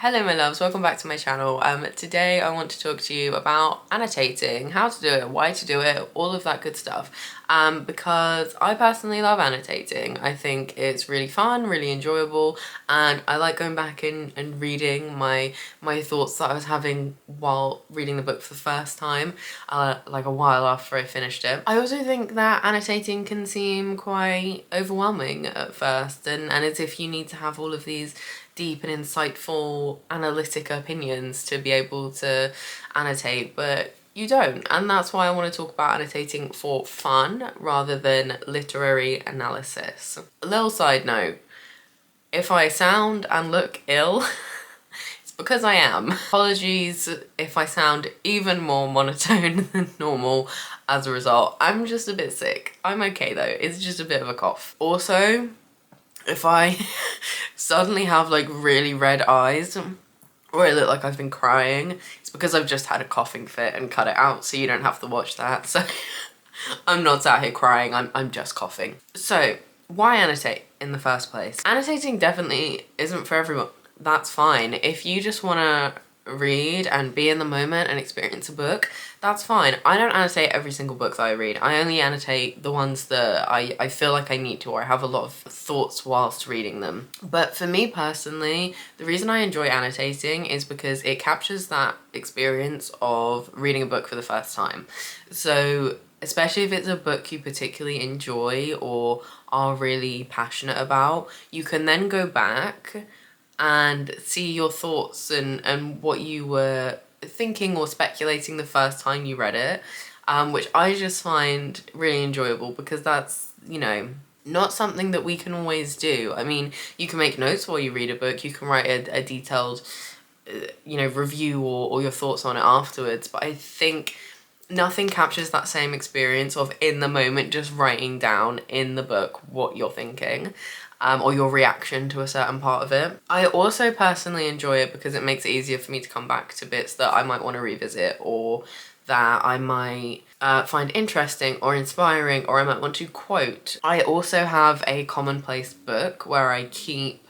Hello my loves, welcome back to my channel. Today I want to talk to you about annotating, how to do it, why to do it, all of that good stuff. Because I personally love annotating. I think it's really fun, really enjoyable, and I like going back and reading my thoughts that I was having while reading the book for the first time, like a while after I finished it. I also think that annotating can seem quite overwhelming at first, and as if you need to have all of these deep and insightful analytic opinions to be able to annotate, but you don't. And that's why I want to talk about annotating for fun rather than literary analysis. A little side note, if I sound and look ill, it's because I am. Apologies if I sound even more monotone than normal as a result. I'm just a bit sick. I'm okay though, it's just a bit of a cough. Also, if I suddenly have like really red eyes or I look like I've been crying, it's because I've just had a coughing fit and cut it out so you don't have to watch that. So I'm not out here crying, I'm just coughing. So why annotate in the first place? Annotating definitely isn't for everyone. That's fine. If you just want to read and be in the moment and experience a book, that's fine. I don't annotate every single book that I read. I only annotate the ones that I feel like I need to, or I have a lot of thoughts whilst reading them. But for me personally, the reason I enjoy annotating is because it captures that experience of reading a book for the first time. So especially if it's a book you particularly enjoy or are really passionate about, you can then go back and see your thoughts and what you were thinking or speculating the first time you read it, which I just find really enjoyable because that's, you know, not something that we can always do. I mean, you can make notes while you read a book, you can write a detailed, you know, review or your thoughts on it afterwards, but I think nothing captures that same experience of in the moment just writing down in the book what you're thinking. Or your reaction to a certain part of it. I also personally enjoy it because it makes it easier for me to come back to bits that I might want to revisit or that I might find interesting or inspiring or I might want to quote. I also have a commonplace book where I keep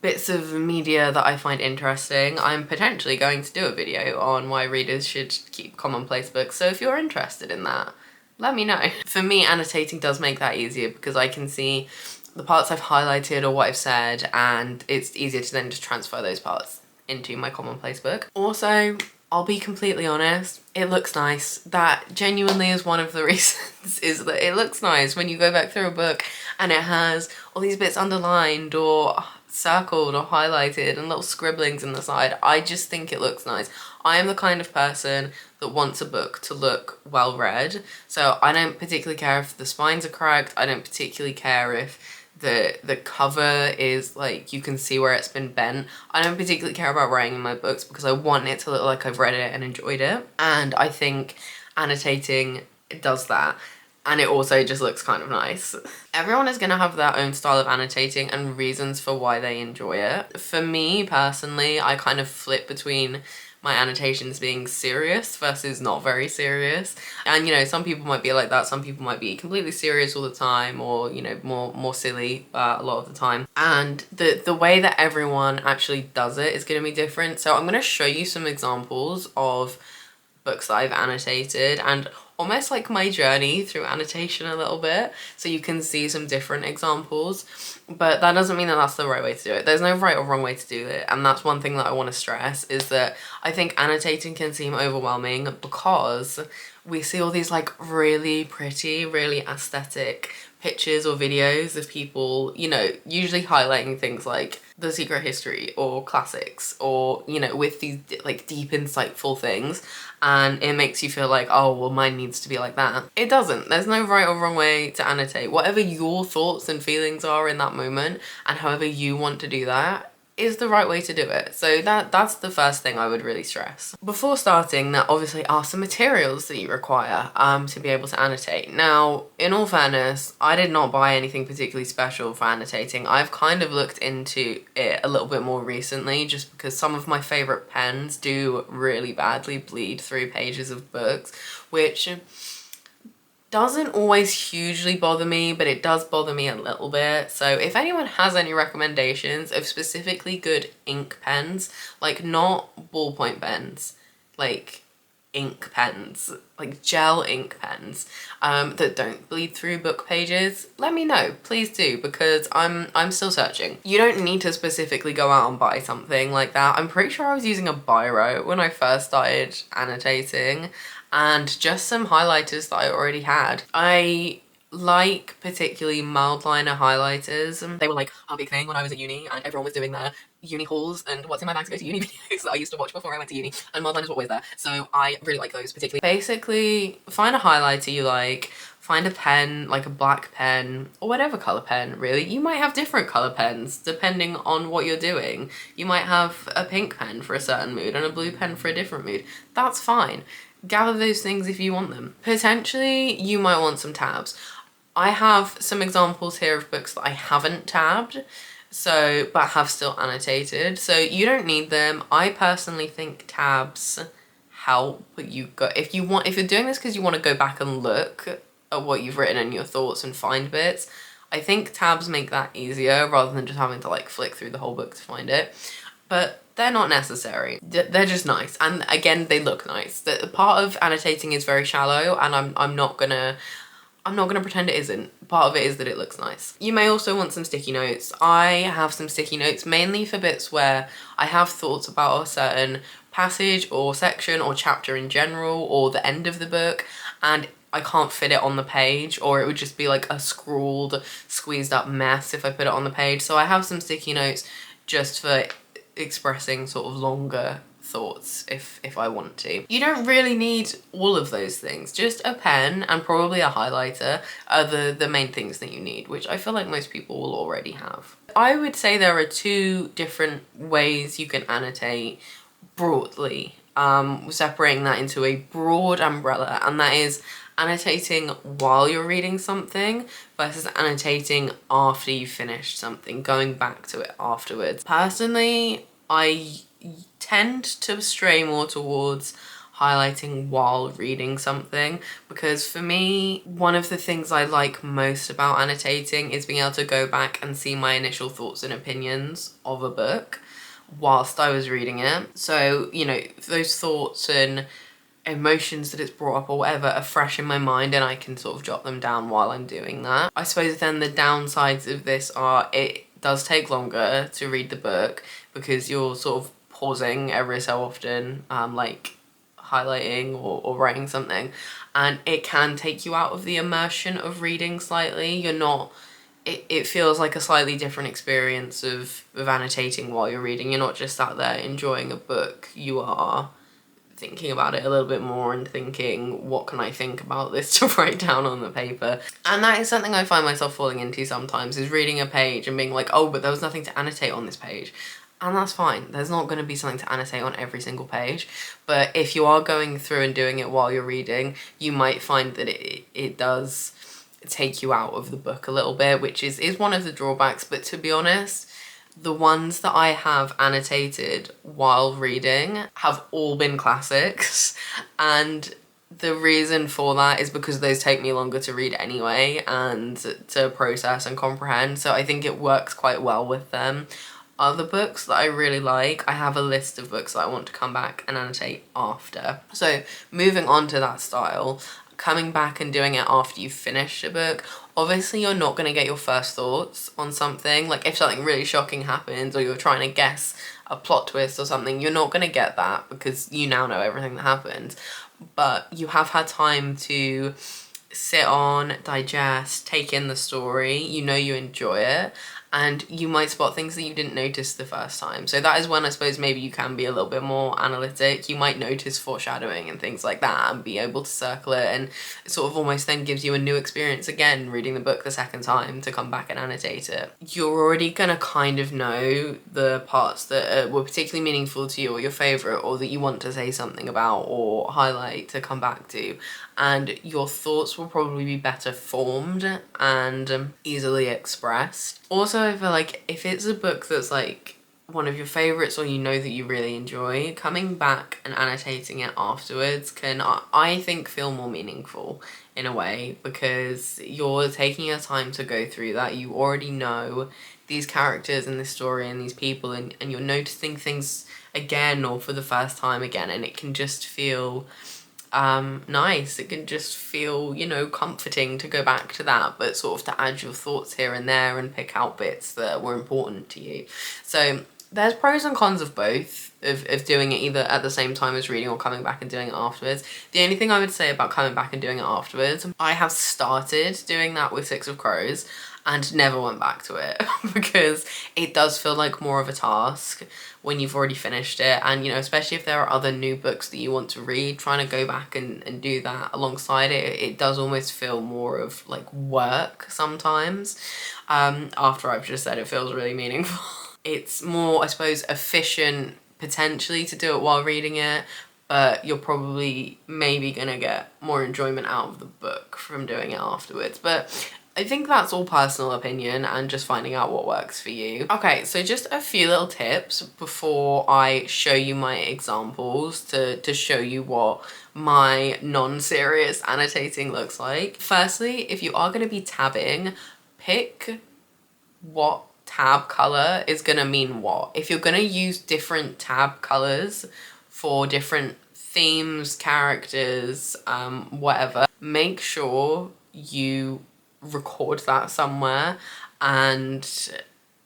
bits of media that I find interesting. I'm potentially going to do a video on why readers should keep commonplace books, so if you're interested in that, let me know. For me, annotating does make that easier because I can see the parts I've highlighted or what I've said, and it's easier to then just transfer those parts into my commonplace book. Also, I'll be completely honest, it looks nice. That genuinely is one of the reasons, is that it looks nice when you go back through a book and it has all these bits underlined or circled or highlighted and little scribblings in the side. I just think it looks nice. I am the kind of person that wants a book to look well read, so I don't particularly care if the spines are correct, I don't particularly care if the cover is like you can see where it's been bent. I don't particularly care about writing in my books because I want it to look like I've read it and enjoyed it, and I think annotating does that, and it also just looks kind of nice. Everyone is going to have their own style of annotating and reasons for why they enjoy it. For me personally, I kind of flip between my annotations being serious versus not very serious. And you know, some people might be like that, some people might be completely serious all the time, or you know, more silly a lot of the time. And the way that everyone actually does it is going to be different. So I'm going to show you some examples of books that I've annotated and almost like my journey through annotation a little bit, so you can see some different examples, but that doesn't mean that that's the right way to do it. There's no right or wrong way to do it, and that's one thing that I want to stress, is that I think annotating can seem overwhelming because we see all these like really pretty, really aesthetic pictures or videos of people, you know, usually highlighting things like The Secret History or classics, or, you know, with these like deep insightful things, and it makes you feel like, oh well, mine needs to be like that. It doesn't. There's no right or wrong way to annotate. Whatever your thoughts and feelings are in that moment and however you want to do that is the right way to do it. So that's the first thing I would really stress. Before starting, there obviously are some materials that you require to be able to annotate. Now, in all fairness, I did not buy anything particularly special for annotating. I've kind of looked into it a little bit more recently just because some of my favorite pens do really badly bleed through pages of books, which doesn't always hugely bother me, but it does bother me a little bit. So if anyone has any recommendations of specifically good ink pens, like not ballpoint pens, like ink pens, like gel ink pens, that don't bleed through book pages, let me know, please do, because I'm still searching. You don't need to specifically go out and buy something like that. I'm pretty sure I was using a biro when I first started annotating, and just some highlighters that I already had. I like particularly mild liner highlighters. They were like a big thing when I was at uni, and everyone was doing their uni hauls and what's in my bag to go to uni videos that I used to watch before I went to uni, and mild liners were always there, so I really like those particularly. Basically, find a highlighter you like, find a pen, like a black pen or whatever colour pen really. You might have different colour pens depending on what you're doing. You might have a pink pen for a certain mood and a blue pen for a different mood. That's fine. Gather those things if you want them. Potentially, you might want some tabs. I have some examples here of books that I haven't tabbed, so but have still annotated, so you don't need them. I personally think tabs help you go if you're doing this because you want to go back and look at what you've written and your thoughts and find bits. I think tabs make that easier rather than just having to like flick through the whole book to find it, but they're not necessary. They're just nice, and again, they look nice. The part of annotating is very shallow, and I'm not gonna pretend it isn't. Part of it is that it looks nice. You may also want some sticky notes. I have some sticky notes mainly for bits where I have thoughts about a certain passage or section or chapter in general or the end of the book, and I can't fit it on the page, or it would just be like a scrawled, squeezed up mess if I put it on the page. So I have some sticky notes just for expressing sort of longer thoughts if I want to. You don't really need all of those things. Just a pen and probably a highlighter are the main things that you need, which I feel like most people will already have. I would say there are two different ways you can annotate broadly, separating that into a broad umbrella, and that is annotating while you're reading something versus annotating after you've finished something, going back to it afterwards. Personally, I tend to stray more towards highlighting while reading something, because for me, one of the things I like most about annotating is being able to go back and see my initial thoughts and opinions of a book whilst I was reading it. So, you know, those thoughts and emotions that it's brought up or whatever are fresh in my mind, and I can sort of jot them down while I'm doing that. I suppose then the downsides of this are it does take longer to read the book because you're sort of pausing every so often, like highlighting or writing something, and it can take you out of the immersion of reading slightly. You're not, it feels like a slightly different experience of annotating while you're reading. You're not just sat there enjoying a book, you are thinking about it a little bit more and thinking, what can I think about this to write down on the paper? And that is something I find myself falling into sometimes, is reading a page and being like, oh, but there was nothing to annotate on this page. And that's fine. There's not going to be something to annotate on every single page. But if you are going through and doing it while you're reading, you might find that it does take you out of the book a little bit, which is one of the drawbacks. But to be honest, the ones that I have annotated while reading have all been classics, and the reason for that is because those take me longer to read anyway and to process and comprehend, so I think it works quite well with them. Other books that I really like, I have a list of books that I want to come back and annotate after. So moving on to that style, coming back and doing it after you've finished a book, obviously you're not going to get your first thoughts on something. Like if something really shocking happens or you're trying to guess a plot twist or something, you're not going to get that because you now know everything that happens. But you have had time to sit on, digest, take in the story, you know you enjoy it, and you might spot things that you didn't notice the first time. So that is when I suppose maybe you can be a little bit more analytic. You might notice foreshadowing and things like that and be able to circle it, and it sort of almost then gives you a new experience again reading the book the second time to come back and annotate it. You're already gonna kind of know the parts that were particularly meaningful to you or your favourite, or that you want to say something about or highlight to come back to, and your thoughts will probably be better formed and easily expressed. Also, I feel like if it's a book that's like one of your favorites or you know that you really enjoy, coming back and annotating it afterwards can, I think, feel more meaningful in a way, because you're taking your time to go through that. You already know these characters and this story and these people, and you're noticing things again or for the first time again, and it can just feel nice. It can just feel, you know, comforting to go back to that, but sort of to add your thoughts here and there and pick out bits that were important to you. So there's pros and cons of both, of doing it either at the same time as reading or coming back and doing it afterwards. The only thing I would say about coming back and doing it afterwards, I have started doing that with Six of Crows and never went back to it because it does feel like more of a task when you've already finished it. And, you know, especially if there are other new books that you want to read, trying to go back and do that alongside it does almost feel more of like work sometimes. After I've just said it feels really meaningful. It's more, I suppose, efficient potentially to do it while reading it, but you're probably maybe gonna get more enjoyment out of the book from doing it afterwards. But I think that's all personal opinion and just finding out what works for you. Okay, so just a few little tips before I show you my examples to show you what my non-serious annotating looks like. Firstly, if you are going to be tabbing, pick what tab color is going to mean what. If you're going to use different tab colors for different themes, characters, whatever, make sure you record that somewhere and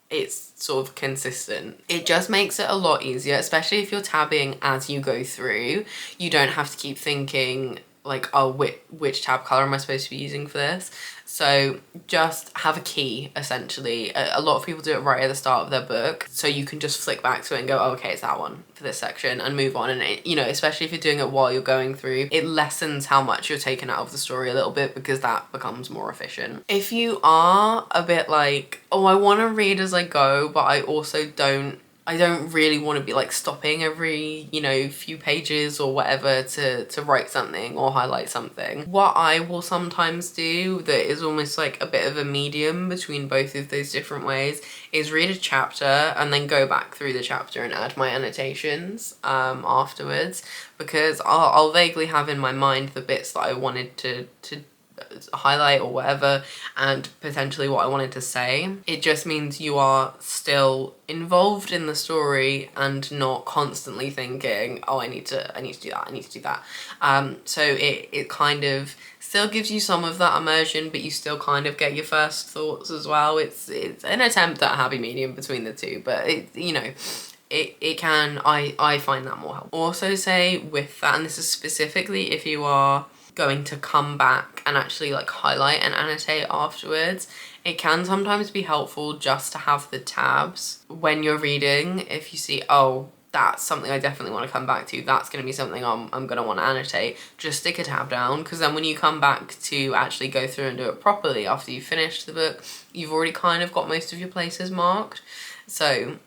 it's sort of consistent. It just makes it a lot easier, especially if you're tabbing as you go through. You don't have to keep thinking like, oh, which tab color am I supposed to be using for this? So just have a key, essentially. A lot of people do it right at the start of their book, so you can just flick back to it and go, oh, okay, it's that one for this section, and move on. And it, you know, especially if you're doing it while you're going through, it lessens how much you're taking out of the story a little bit, because that becomes more efficient. If you are a bit like, oh, I want to read as I go, but I also don't really want to be like stopping every, you know, few pages or whatever to write something or highlight something. What I will sometimes do that is almost like a bit of a medium between both of those different ways is read a chapter and then go back through the chapter and add my annotations afterwards, because I'll vaguely have in my mind the bits that I wanted to highlight or whatever, and potentially what I wanted to say. It just means you are still involved in the story and not constantly thinking, oh, I need to do that. So it kind of still gives you some of that immersion, but you still kind of get your first thoughts as well. It's an attempt at a happy medium between the two, but it, you know, it can, I find that more helpful. Also say with that, and this is specifically if you are going to come back and actually like highlight and annotate afterwards, it can sometimes be helpful just to have the tabs when you're reading. If you see, oh, that's something I definitely want to come back to, that's going to be something I'm going to want to annotate, just stick a tab down, because then when you come back to actually go through and do it properly after you've finished the book, you've already kind of got most of your places marked. So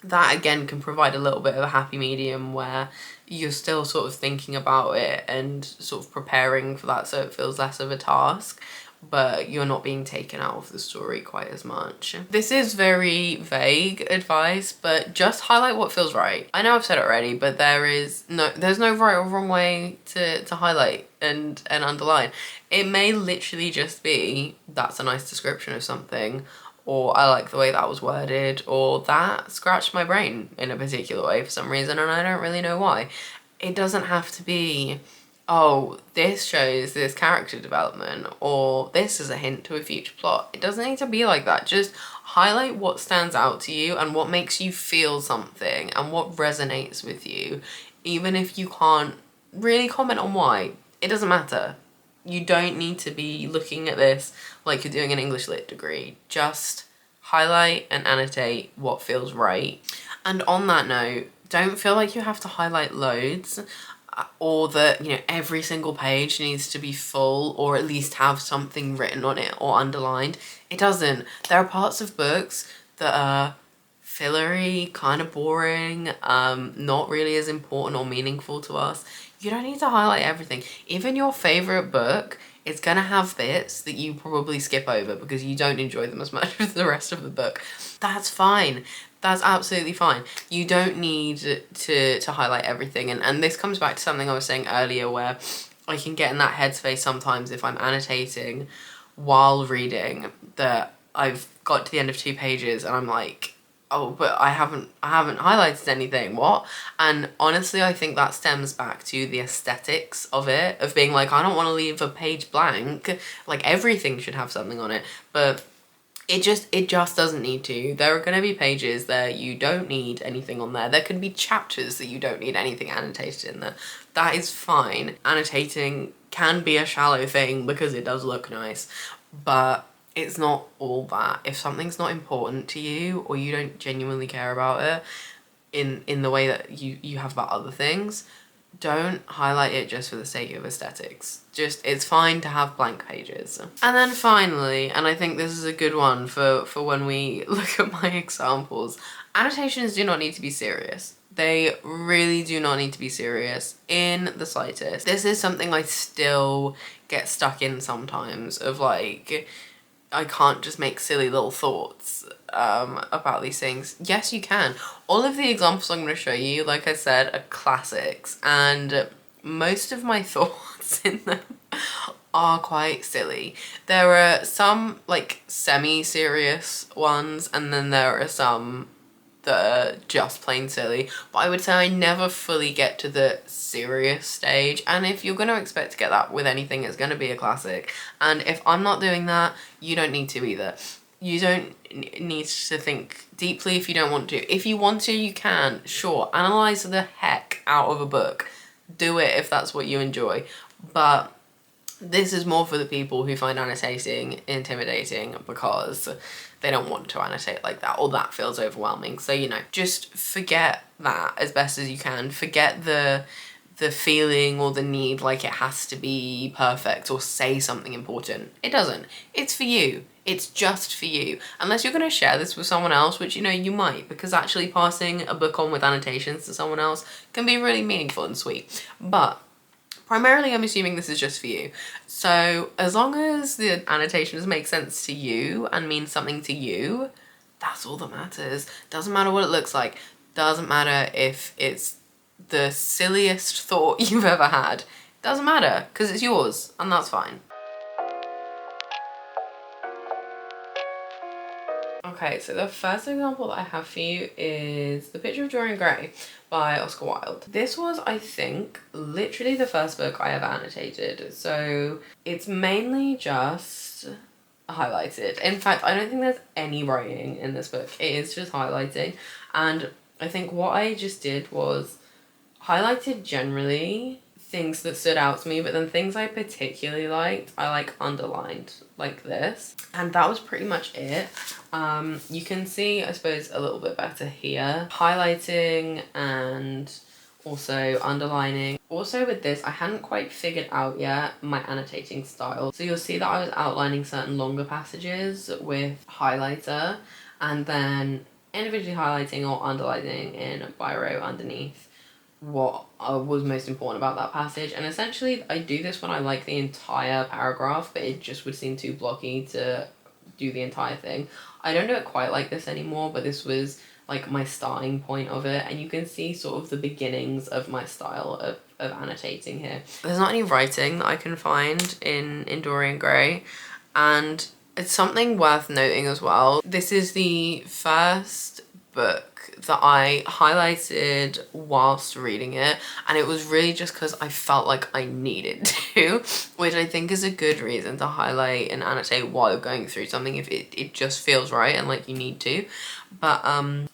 that again can provide a little bit of a happy medium where you're still sort of thinking about it and sort of preparing for that, so it feels less of a task, but you're not being taken out of the story quite as much. This is very vague advice, but just highlight what feels right. I know I've said it already, but there's no right or wrong way to highlight and underline. It may literally just be, that's a nice description of something, or I like the way that was worded, or that scratched my brain in a particular way for some reason and I don't really know why. It doesn't have to be, oh, this shows this character development, or this is a hint to a future plot. It doesn't need to be like that. Just highlight what stands out to you and what makes you feel something and what resonates with you. Even if you can't really comment on why, it doesn't matter. You don't need to be looking at this like you're doing an English lit degree. Just highlight and annotate what feels right. And on that note, don't feel like you have to highlight loads, or that, you know, every single page needs to be full or at least have something written on it or underlined. It doesn't. There are parts of books that are fillery, kind of boring, not really as important or meaningful to us, you don't need to highlight everything. Even your favorite book is gonna have bits that you probably skip over because you don't enjoy them as much as the rest of the book. That's fine. That's absolutely fine. You don't need to highlight everything. And this comes back to something I was saying earlier, where I can get in that headspace sometimes if I'm annotating while reading, that I've got to the end of 2 pages and I'm like, oh, but I haven't highlighted anything, what? And honestly, I think that stems back to the aesthetics of it, of being like, I don't want to leave a page blank, like everything should have something on it, but it just doesn't need to. There are going to be pages that you don't need anything on there. There could be chapters that you don't need anything annotated in there. That is fine. Annotating can be a shallow thing because it does look nice, but it's not all that. If something's not important to you, or you don't genuinely care about it in the way that you have about other things, don't highlight it just for the sake of aesthetics. Just, it's fine to have blank pages. And then finally, and I think this is a good one for when we look at my examples, annotations do not need to be serious. They really do not need to be serious in the slightest. This is something I still get stuck in sometimes, of like, I can't just make silly little thoughts about these things. Yes, you can. All of the examples I'm going to show you, like I said, are classics, and most of my thoughts in them are quite silly. There are some like semi-serious ones, and then there are some that are just plain silly, but I would say I never fully get to the serious stage, and if you're going to expect to get that with anything, it's going to be a classic, and if I'm not doing that, you don't need to either. You don't need to think deeply if you don't want to. If you want to, you can, sure, analyze the heck out of a book, do it if that's what you enjoy, but this is more for the people who find annotating intimidating because they don't want to annotate like that, or that feels overwhelming. So, you know, just forget that as best as you can. Forget the feeling or the need like it has to be perfect or say something important. It doesn't. It's for you. It's just for you. Unless you're going to share this with someone else, which, you know, you might, because actually passing a book on with annotations to someone else can be really meaningful and sweet. But primarily, I'm assuming this is just for you. So as long as the annotations make sense to you and mean something to you, that's all that matters. Doesn't matter what it looks like. Doesn't matter if it's the silliest thought you've ever had. Doesn't matter, because it's yours, and that's fine. Okay, so the first example that I have for you is The Picture of Dorian Gray by Oscar Wilde. This was, I think, literally the first book I ever annotated. So it's mainly just highlighted. In fact, I don't think there's any writing in this book. It is just highlighting. And I think what I just did was highlighted generally things that stood out to me, but then things I particularly liked, I like underlined like this. And that was pretty much it. You can see, I suppose, a little bit better here. Highlighting and also underlining. Also with this, I hadn't quite figured out yet my annotating style. So you'll see that I was outlining certain longer passages with highlighter and then individually highlighting or underlining in biro underneath what was most important about that passage. And essentially I do this when I like the entire paragraph, but it just would seem too blocky to do the entire thing. I don't do it quite like this anymore, but this was like my starting point of it, and you can see sort of the beginnings of my style of annotating here. There's not any writing that I can find in Dorian Gray, and it's something worth noting as well. This is the first book that I highlighted whilst reading it, and it was really just because I felt like I needed to, which I think is a good reason to highlight and annotate while you're going through something if it just feels right and like you need to. But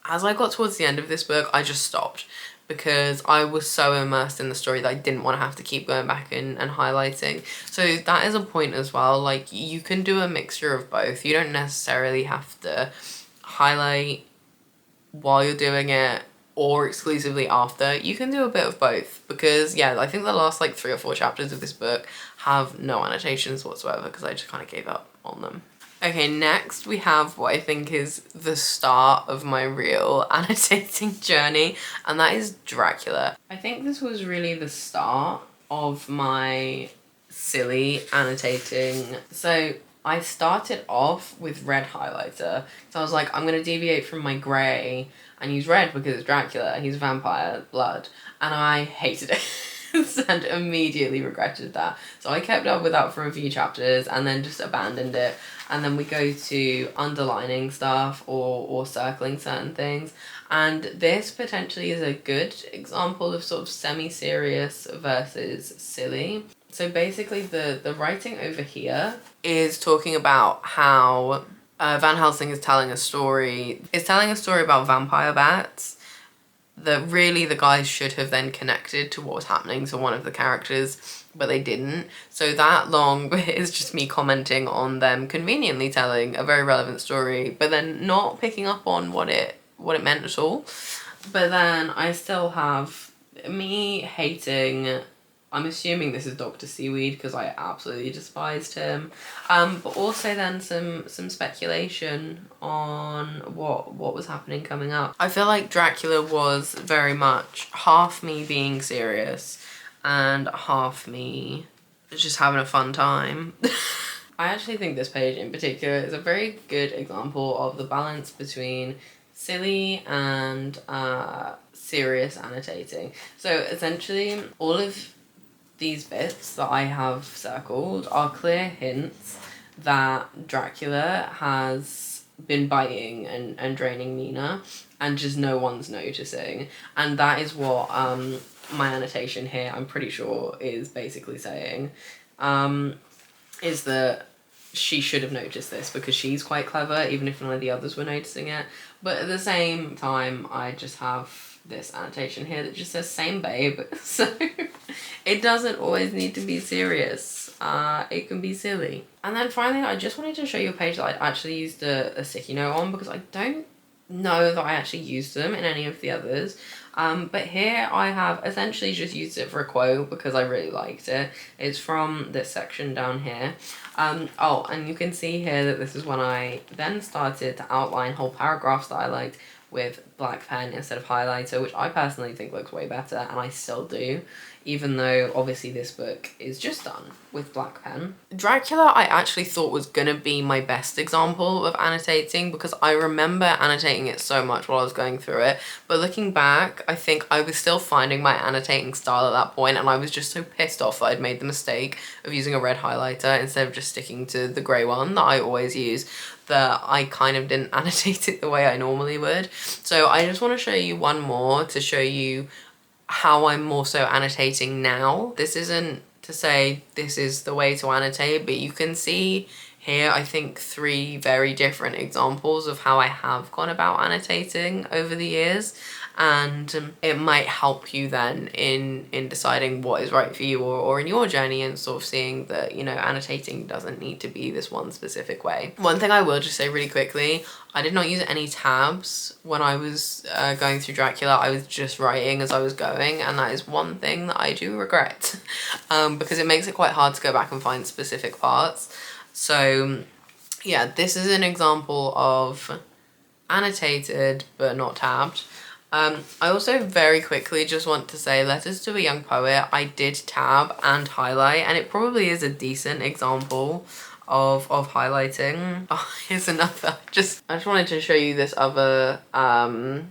as I got towards the end of this book, I just stopped because I was so immersed in the story that I didn't want to have to keep going back and highlighting. So that is a point as well. Like, you can do a mixture of both. You don't necessarily have to highlight while you're doing it or exclusively after. You can do a bit of both, because yeah, I think the last like 3 or 4 chapters of this book have no annotations whatsoever because I just kind of gave up on them. Okay, next we have what I think is the start of my real annotating journey, and that is Dracula. I think this was really the start of my silly annotating. So I started off with red highlighter. So I was like, I'm gonna deviate from my grey and use red because it's Dracula, he's vampire blood, and I hated it. And immediately regretted that. So I kept up with that for a few chapters and then just abandoned it. And then we go to underlining stuff or circling certain things. And this potentially is a good example of sort of semi-serious versus silly. So basically the writing over here is talking about how Van Helsing is telling a story. It's telling a story about vampire bats that really the guys should have then connected to what was happening to one of the characters, but they didn't. So that long bit is just me commenting on them conveniently telling a very relevant story, but then not picking up on what it meant at all. But then I still have me hating, I'm assuming this is Dr. Seaweed because I absolutely despised him. But also then some speculation on what was happening coming up. I feel like Dracula was very much half me being serious and half me just having a fun time. I actually think this page in particular is a very good example of the balance between silly and serious annotating. So essentially all of these bits that I have circled are clear hints that Dracula has been biting and draining Mina and just no one's noticing. And that is what my annotation here, I'm pretty sure, is basically saying, is that she should have noticed this because she's quite clever, even if none of the others were noticing it. But at the same time, I just have this annotation here that just says same babe. So it doesn't always need to be serious. It can be silly. And then finally, I just wanted to show you a page that I actually used a sticky note on because I don't know that I actually used them in any of the others. But here I have essentially just used it for a quote because I really liked it. It's from this section down here. Oh, and you can see here that this is when I then started to outline whole paragraphs that I liked with black pen instead of highlighter, which I personally think looks way better, and I still do, even though obviously this book is just done with black pen. Dracula I actually thought was gonna be my best example of annotating because I remember annotating it so much while I was going through it, but looking back, I think I was still finding my annotating style at that point, and I was just so pissed off that I'd made the mistake of using a red highlighter instead of just sticking to the grey one that I always use, that I kind of didn't annotate it the way I normally would. So I just want to show you one more to show you how I'm more so annotating now. This isn't to say this is the way to annotate, but you can see here, I think, 3 very different examples of how I have gone about annotating over the years. And it might help you then in deciding what is right for you or in your journey and sort of seeing that, you know, annotating doesn't need to be this one specific way. One thing I will just say really quickly, I did not use any tabs when I was going through Dracula. I was just writing as I was going, and that is one thing that I do regret because it makes it quite hard to go back and find specific parts. So yeah, this is an example of annotated but not tabbed. I also very quickly just want to say Letters to a Young Poet, I did tab and highlight, and it probably is a decent example of highlighting. Oh, here's another. I just wanted to show you this other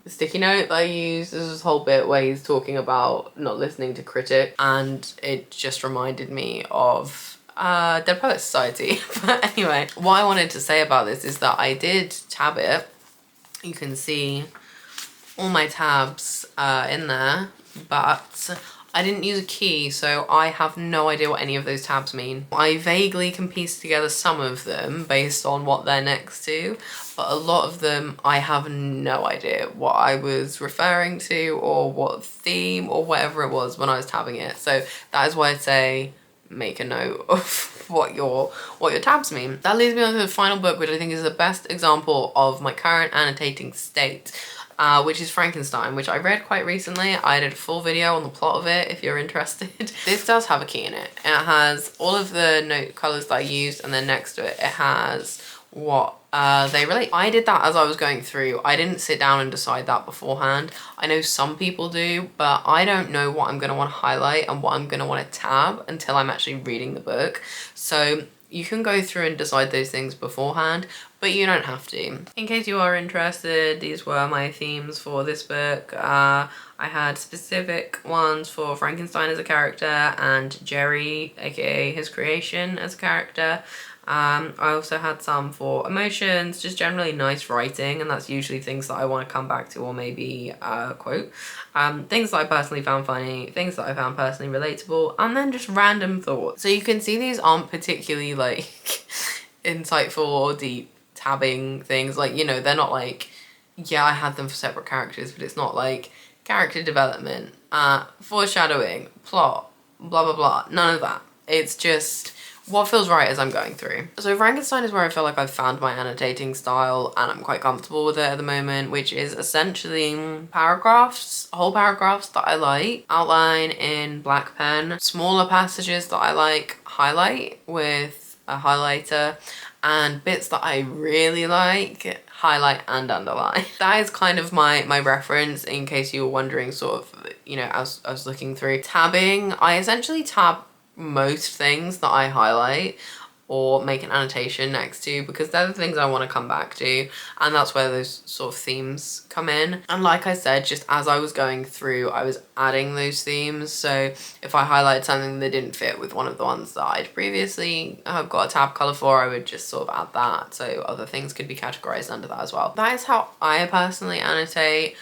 sticky note that I used. There's this whole bit where he's talking about not listening to critics, and it just reminded me of Dead Poets Society. But anyway, what I wanted to say about this is that I did tab it. You can see all my tabs in there, but I didn't use a key, so I have no idea what any of those tabs mean. I vaguely can piece together some of them based on what they're next to, but a lot of them I have no idea what I was referring to or what theme or whatever it was when I was tabbing it. So that is why I say make a note of what your tabs mean. That leads me on to the final book, which I think is the best example of my current annotating state. Which is Frankenstein, which I read quite recently. I did a full video on the plot of it if you're interested. This does have a key in it. It has all of the note colours that I used, and then next to it, it has what they relate. I did that as I was going through. I didn't sit down and decide that beforehand. I know some people do, but I don't know what I'm going to want to highlight and what I'm going to want to tab until I'm actually reading the book. So you can go through and decide those things beforehand, but you don't have to. In case you are interested, these were my themes for this book. I had specific ones for Frankenstein as a character and Jerry, aka his creation, as a character. I also had some for emotions, just generally nice writing, and that's usually things that I want to come back to or maybe quote. Things that I personally found funny, things that I found personally relatable, and then just random thoughts. So you can see these aren't particularly like insightful or deep tabbing things. Like, you know, they're not like, yeah, I had them for separate characters, but it's not like character development, foreshadowing, plot, blah, blah, blah. None of that. It's just what feels right as I'm going through. So Frankenstein is where I feel like I've found my annotating style and I'm quite comfortable with it at the moment, which is essentially paragraphs, whole paragraphs that I like, outline in black pen, smaller passages that I like, highlight with a highlighter, and bits that I really like, highlight and underline. That is kind of my reference, in case you were wondering, sort of, you know, as I was looking through. Tabbing, I essentially tab most things that I highlight or make an annotation next to, because they're the things I want to come back to, and that's where those sort of themes come in. And like I said, just as I was going through, I was adding those themes. So if I highlighted something that didn't fit with one of the ones that I'd previously got a tab color for, I would just sort of add that, so other things could be categorized under that as well. That is how I personally annotate.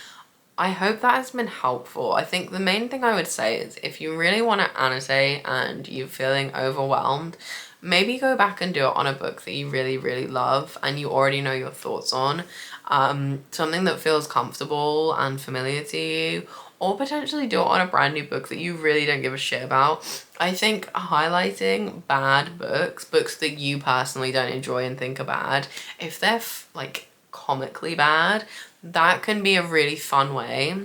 I hope that has been helpful. I think the main thing I would say is, if you really want to annotate and you're feeling overwhelmed, maybe go back and do it on a book that you really, really love and you already know your thoughts on. Something that feels comfortable and familiar to you, or potentially do it on a brand new book that you really don't give a shit about. I think highlighting bad books that you personally don't enjoy and think are bad, if they're like comically bad, that can be a really fun way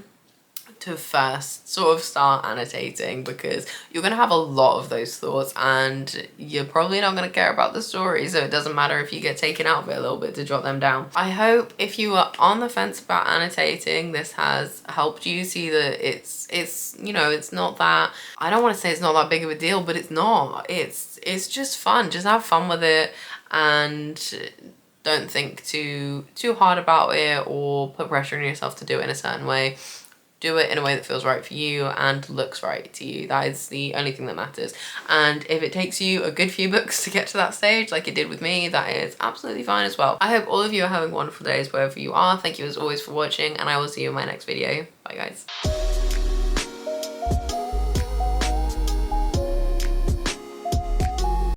to first sort of start annotating, because you're going to have a lot of those thoughts and you're probably not going to care about the story, so it doesn't matter if you get taken out of it a little bit to jot them down. I hope if you are on the fence about annotating, this has helped you see that it's you know, it's not that, I don't want to say it's not that big of a deal, but it's not. It's just fun. Just have fun with it and don't think too hard about it or put pressure on yourself to do it in a certain way. Do it in a way that feels right for you and looks right to you. That is the only thing that matters. And if it takes you a good few books to get to that stage, like it did with me, that is absolutely fine as well. I hope all of you are having wonderful days wherever you are. Thank you as always for watching, and I will see you in my next video. Bye guys.